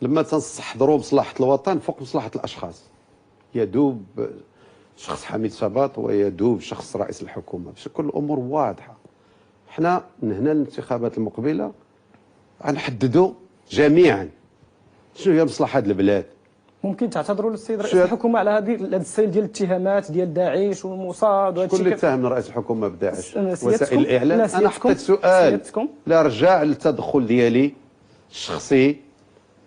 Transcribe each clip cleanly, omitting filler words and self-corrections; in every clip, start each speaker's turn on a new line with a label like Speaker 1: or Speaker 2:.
Speaker 1: لما تنستحضروا مصلحه الوطن فوق مصلحه الاشخاص. يدوب شخص حميد شباط ويدوب شخص رئيس الحكومه باش كل الامور واضحه. حنا من هنا الانتخابات المقبله غنحددوا جميعا شنو هي مصلحه البلاد.
Speaker 2: ممكن تعتذروا للسيد رئيس الحكومه على هذا السيل ديال الاتهامات ديال داعش والموصاد وهذا
Speaker 1: الشيء؟ شكون اللي اتهم رئيس الحكومه بداعش؟ وسائل الاعلام. انا حطيت سؤال لا رجع للتدخل ديالي الشخصي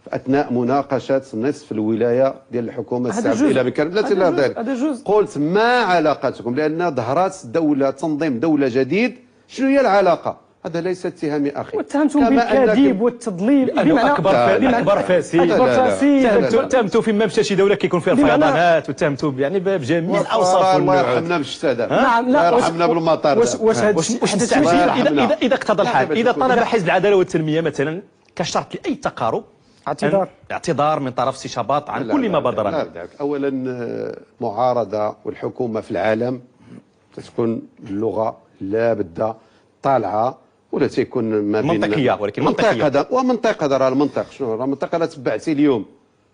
Speaker 1: اثناء مناقشه نصف الولايه ديال الحكومه السابقه الى بكر لا الى ذلك. قلت ما علاقتكم؟ لان ظهرت دوله تنظيم دوله جديد. شنو هي العلاقه؟ هذا ليس اتهامي اخي.
Speaker 2: واتهمتم بالكذب والتضليل
Speaker 3: بمعنى اكبر فاسد. اتهمتوا فيما مشى شي دوله كيكون فيها الفيضانات واتهمتوا يعني بجميع الاوصاف.
Speaker 1: الله يرحمنا باش هذا.
Speaker 2: نعم
Speaker 1: الله يرحمنا بالمطار.
Speaker 3: واش اذا اقتضى الحال، اذا طلب حزب العداله والتنميه مثلا كشرط لاي تقارب اعتذار من طرف سي شباط عن كل ما بدر منه.
Speaker 1: اولا المعارضه والحكومه في العالم تكون اللغه لا بد طالعه ولا تيكون ما بين
Speaker 3: منطقيه، ولكن منطقيه
Speaker 1: ومنطق. هذا راه المنطق. شنو راه المنطق؟ انا تبعتي اليوم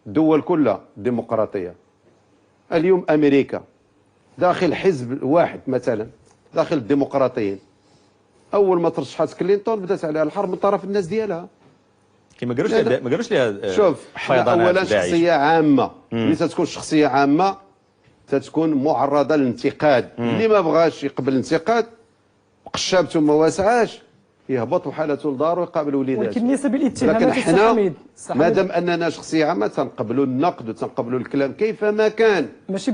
Speaker 1: الدول كلها ديمقراطيه. اليوم امريكا داخل حزب واحد مثلا داخل الديمقراطيين، اول ما ترشحت كلينتون بدات عليها الحرب من طرف الناس ديالها.
Speaker 3: ما قالوش لها
Speaker 1: شوف اولا شخصيه عامه ملي تتكون شخصيه عامه تتكون معرضه للانتقاد. اللي ما بغاش يقبل الانتقاد قشابته ما واسعاش يهبط وحالته لدارو ويقابل وليداته.
Speaker 2: ولكن بالنسبه للاتهامات
Speaker 1: لكن حنا مادام اننا شخصيه عامه تنقبلوا النقد وتنقبلوا الكلام كيفما كان.
Speaker 2: ماشي